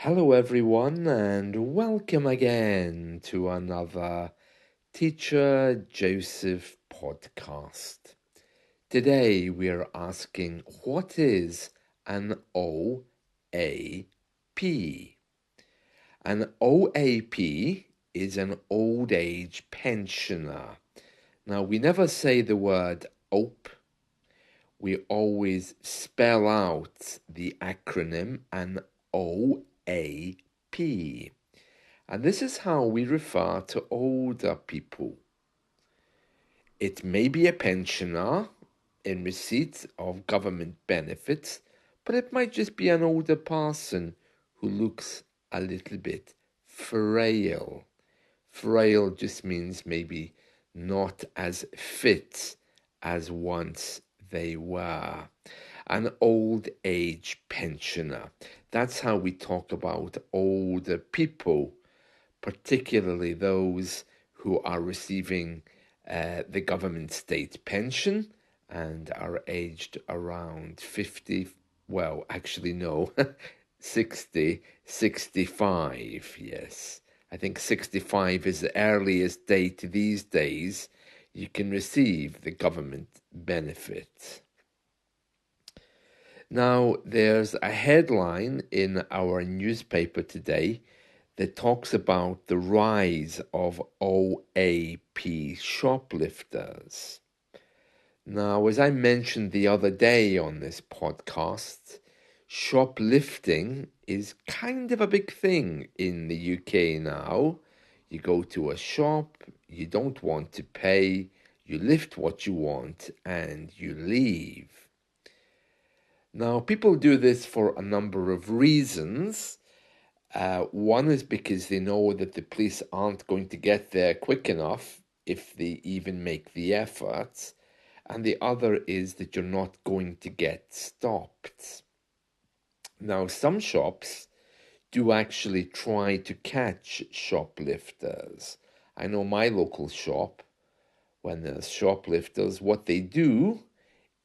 Hello, everyone, and welcome again to another Teacher Joseph podcast. Today, we are asking what is an O.A.P? An O.A.P is an old age pensioner. Now, we never say the word O.A.P. We always spell out the acronym an O.A.P. And this is how we refer to older people. It may be a pensioner in receipt of government benefits, but it might just be an older person who looks a little bit frail. Frail just means maybe not as fit as once they were. An old age pensioner. That's how we talk about older people, particularly those who are receiving the government state pension and are aged around 50, well, actually, no, 60, 65, yes. I think 65 is the earliest date these days you can receive the government benefit. Now, there's a headline in our newspaper today that talks about the rise of O.A.P. shoplifters. Now, as I mentioned the other day on this podcast, shoplifting is kind of a big thing in the UK now. You go to a shop, you don't want to pay, you lift what you want, and you leave. Now, people do this for a number of reasons. One is because they know that the police aren't going to get there quick enough if they even make the effort. And the other is that you're not going to get stopped. Now, some shops do actually try to catch shoplifters. I know my local shop, when there's shoplifters, what they do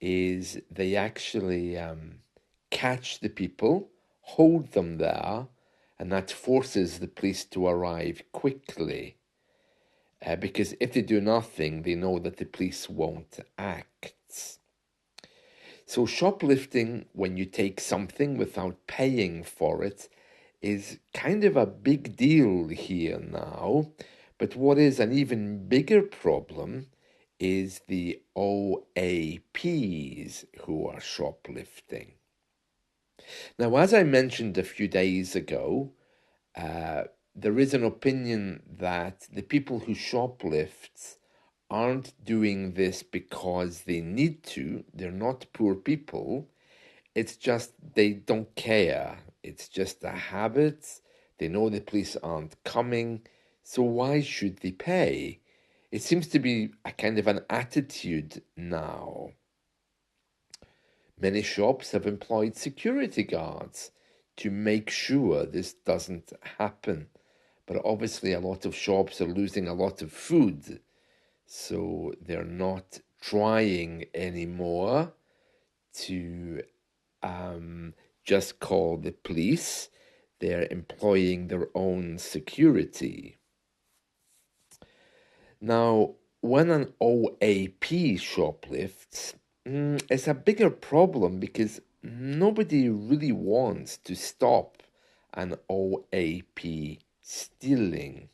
is they actually catch the people, hold them there, and that forces the police to arrive quickly. Because if they do nothing, they know that the police won't act. So shoplifting, when you take something without paying for it, is kind of a big deal here now. But what is an even bigger problem is the O.A.Ps who are shoplifting. Now, as I mentioned a few days ago, there is an opinion that the people who shoplift aren't doing this because they need to. They're not poor people. It's just they don't care. It's just a habit. They know the police aren't coming, so why should they pay? It seems to be a kind of an attitude now. Many shops have employed security guards to make sure this doesn't happen. But obviously a lot of shops are losing a lot of food, so they're not trying anymore to just call the police. They're employing their own security. Now, when an O.A.P. shoplifts, it's a bigger problem because nobody really wants to stop an O.A.P. stealing.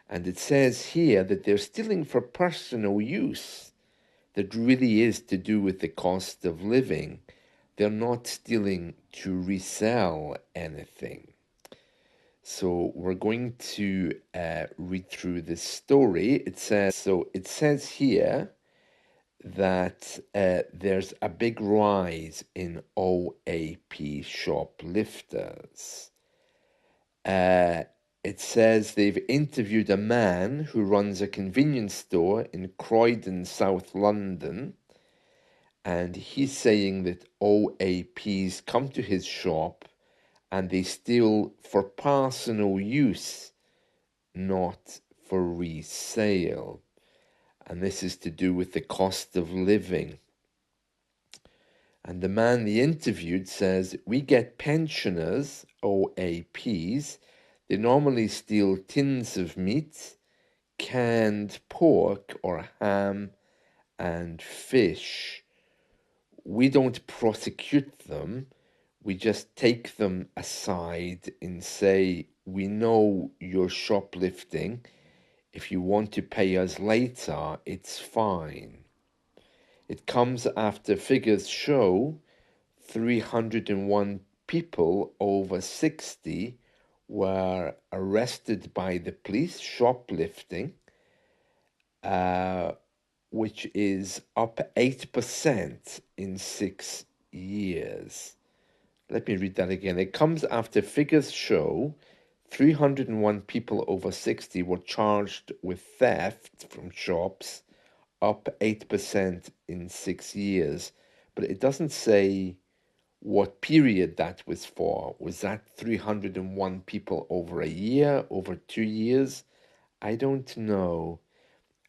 And it says here that they're stealing for personal use. That really is to do with the cost of living. They're not stealing to resell anything. So we're going to read through this story. It says here that there's a big rise in O.A.P. shoplifters. It says they've interviewed a man who runs a convenience store in Croydon, South London, and he's saying that O.A.Ps come to his shop and they steal for personal use, not for resale. And this is to do with the cost of living. And the man they interviewed says, we get pensioners, OAPs, they normally steal tins of meat, canned pork or ham, and fish. We don't prosecute them, we just take them aside and say, we know you're shoplifting. If you want to pay us later, it's fine. It comes after figures show 301 people over 60 were arrested by the police shoplifting, which is up 8% in 6 years. Let me read that again. It comes after figures show 301 people over 60 were charged with theft from shops, up 8% in 6 years. But it doesn't say what period that was for. Was that 301 people over a year, over 2 years? I don't know.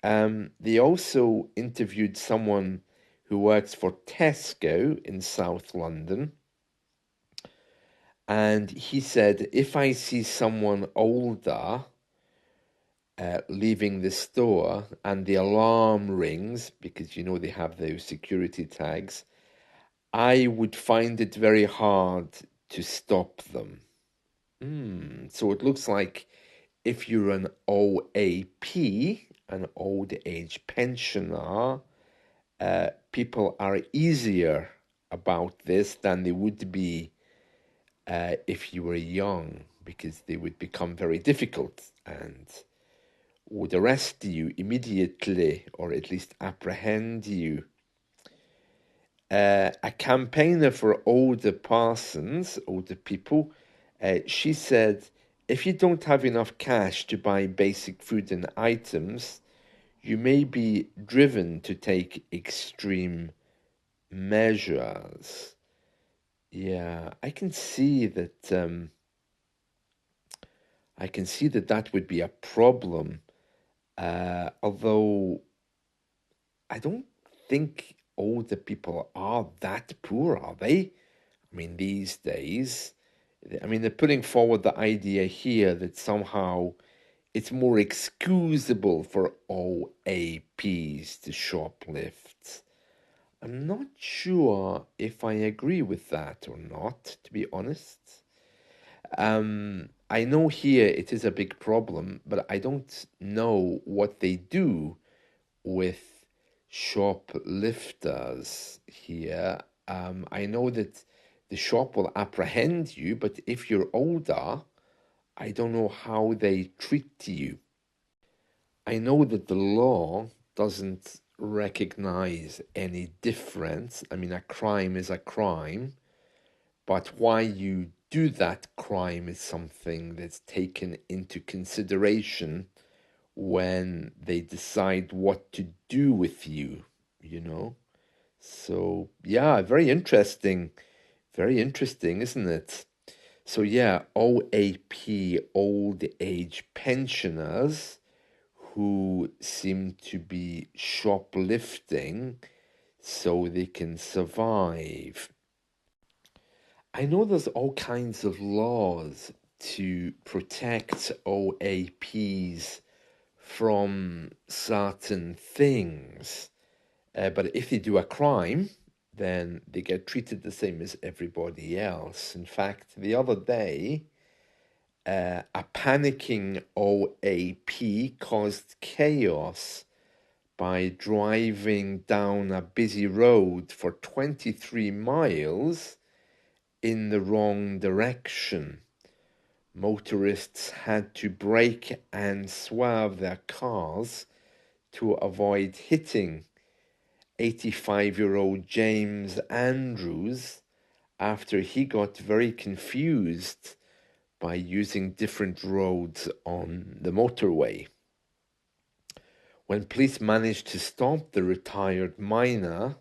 They also interviewed someone who works for Tesco in South London. And he said, if I see someone older leaving the store and the alarm rings, because you know they have those security tags, I would find it very hard to stop them. So it looks like if you're an OAP, an old age pensioner, people are easier about this than they would be if you were young, because they would become very difficult and would arrest you immediately or at least apprehend you. A campaigner for older persons, older people, she said, if you don't have enough cash to buy basic food and items, you may be driven to take extreme measures. Yeah, I can see that that would be a problem. Although I don't think older people are that poor, are they? I mean, these days, I mean, they're putting forward the idea here that somehow it's more excusable for OAPs to shoplift. I'm not sure if I agree with that or not, to be honest. I know here it is a big problem, but I don't know what they do with shoplifters here. I know that the shop will apprehend you, but if you're older, I don't know how they treat you. I know that the law doesn't recognize any difference. I mean, a crime is a crime, but why you do that crime is something that's taken into consideration when they decide what to do with you, you know? So, yeah, very interesting, isn't it? So, yeah, OAP, old age pensioners who seem to be shoplifting so they can survive. I know there's all kinds of laws to protect OAPs from certain things, but if they do a crime, then they get treated the same as everybody else. In fact, the other day, a panicking OAP caused chaos by driving down a busy road for 23 miles in the wrong direction. Motorists had to brake and swerve their cars to avoid hitting 85-year-old James Andrews after he got very confused by using different roads on the motorway. When police managed to stop the retired miner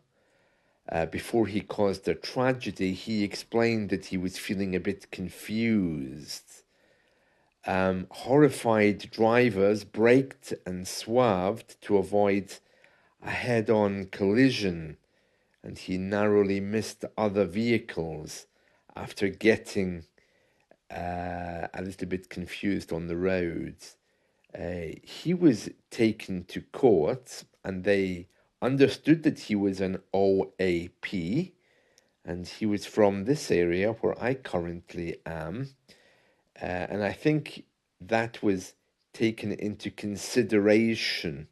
before he caused a tragedy, he explained that he was feeling a bit confused. Horrified drivers braked and swerved to avoid a head-on collision, and he narrowly missed other vehicles after getting a little bit confused on the roads. He was taken to court, and they understood that he was an OAP, and he was from this area where I currently am. And I think that was taken into consideration.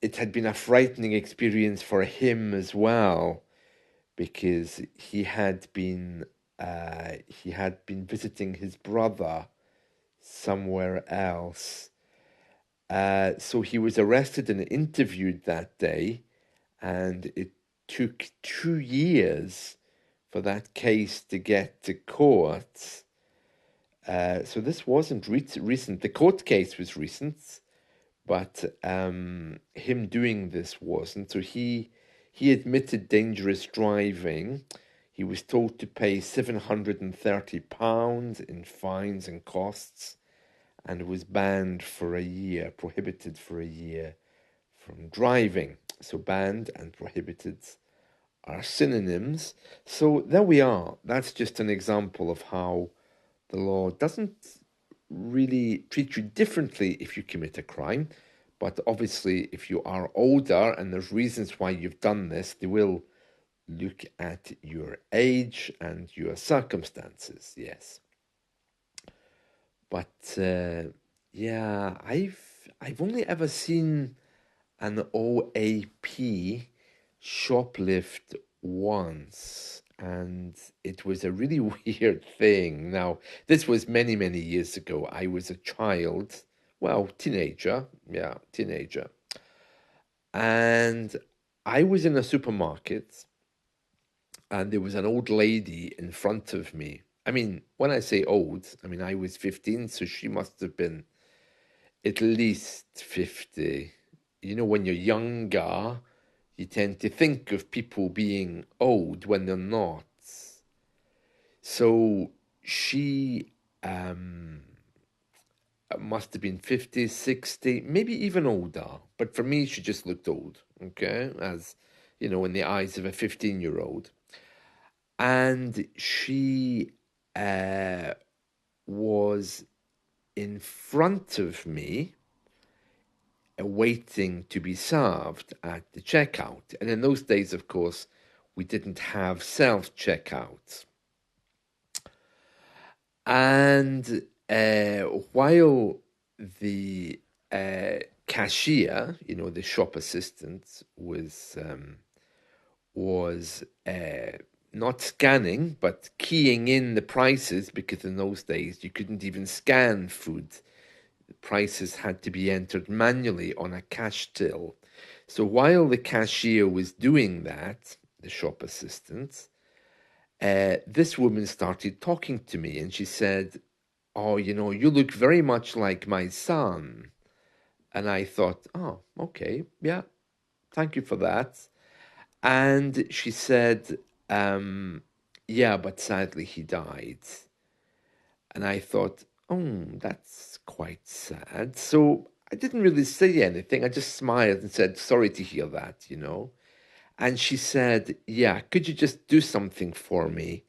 It had been a frightening experience for him as well, because he had been visiting his brother somewhere else. So he was arrested and interviewed that day, and it took 2 years for that case to get to court. So this wasn't recent. The court case was recent, but him doing this wasn't. So he admitted dangerous driving. He was told to pay £730 in fines and costs, and was banned for a year, prohibited for a year from driving. So banned and prohibited are synonyms. So there we are. That's just an example of how the law doesn't really treat you differently if you commit a crime. But obviously, if you are older and there's reasons why you've done this, they will look at your age and your circumstances, yes. But yeah, I've only ever seen an OAP shoplift once, and it was a really weird thing. Now, this was many, many years ago. I was a child, well, teenager, yeah, teenager. And I was in a supermarket, and there was an old lady in front of me. I mean, when I say old, I mean, I was 15, so she must have been at least 50. You know, when you're younger, you tend to think of people being old when they're not. So she must have been 50, 60, maybe even older. But for me, she just looked old, okay? As, you know, in the eyes of a 15-year-old. And she was in front of me, waiting to be served at the checkout. And in those days, of course, we didn't have self-checkout. And while the cashier, you know, the shop assistant, was not scanning, but keying in the prices, because in those days you couldn't even scan food. The prices had to be entered manually on a cash till. So while the cashier was doing that, the shop assistant, this woman started talking to me, and she said, "Oh, you know, you look very much like my son." And I thought, "Oh, okay, yeah, thank you for that." And she said, "Yeah, but sadly he died." And I thought, "Oh, that's quite sad." So I didn't really say anything. I just smiled and said, "Sorry to hear that, you know." And she said, "Yeah, could you just do something for me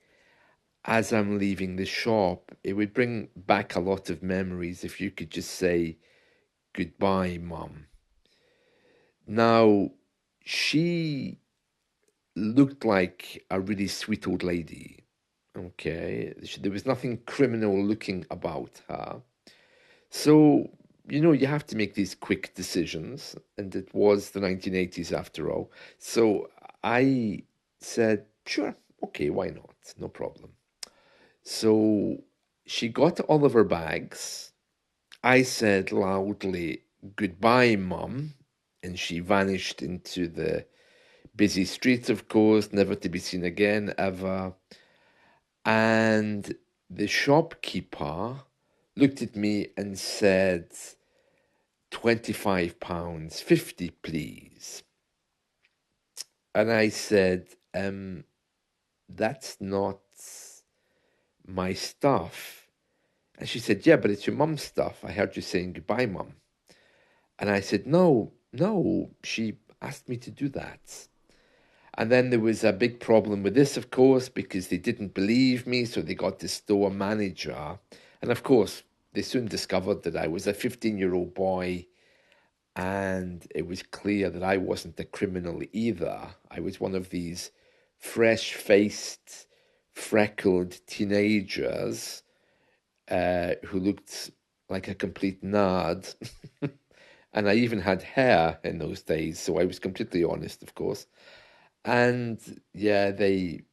as I'm leaving the shop? It would bring back a lot of memories if you could just say goodbye, Mum." Now, she looked like a really sweet old lady. Okay, there was nothing criminal looking about her. So, you know, you have to make these quick decisions, and it was the 1980s after all. So I said, "Sure, okay, why not? No problem." So she got all of her bags. I said loudly, "Goodbye, Mum," and she vanished into the busy streets, of course, never to be seen again, ever. And the shopkeeper looked at me and said, £25, 50, please. And I said, that's not my stuff. And she said, "Yeah, but it's your mum's stuff. I heard you saying goodbye, Mum." And I said, no, asked me to do that. And then there was a big problem with this, of course, because they didn't believe me, so they got the store manager. And of course, they soon discovered that I was a 15-year-old boy, and it was clear that I wasn't a criminal either. I was one of these fresh-faced, freckled teenagers who looked like a complete nerd. And I even had hair in those days, so I was completely honest, of course. And yeah, they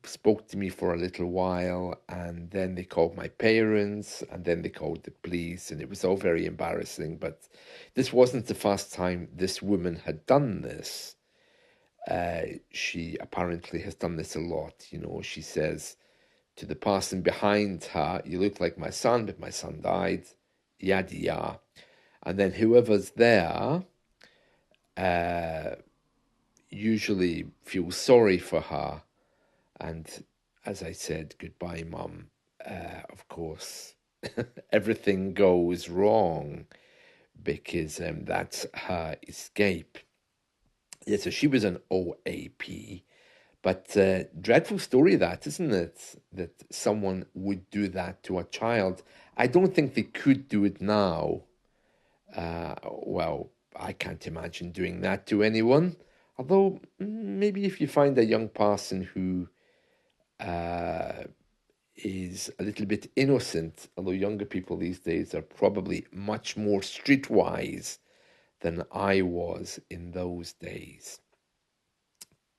spoke to me for a little while, and then they called my parents, and then they called the police, and it was all very embarrassing. But this wasn't the first time this woman had done this. She apparently has done this a lot. You know, she says to the person behind her, "You look like my son, but my son died." Yada yada. And then whoever's there uh, usually feels sorry for her. And as I said, goodbye, Mum. Of course, everything goes wrong because that's her escape. Yeah, so she was an O.A.P. But dreadful story that, isn't it? That someone would do that to a child. I don't think they could do it now. Well, I can't imagine doing that to anyone. Although maybe if you find a young person who uh, is a little bit innocent, although younger people these days are probably much more streetwise than I was in those days.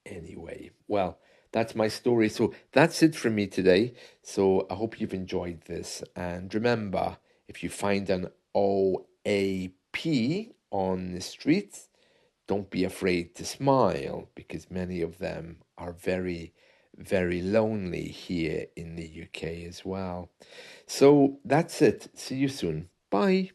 Anyway, well, that's my story. So that's it from me today. So I hope you've enjoyed this. And remember, if you find an O.A.P on the street, don't be afraid to smile because many of them are very, very lonely here in the UK as well. So that's it. See you soon. Bye.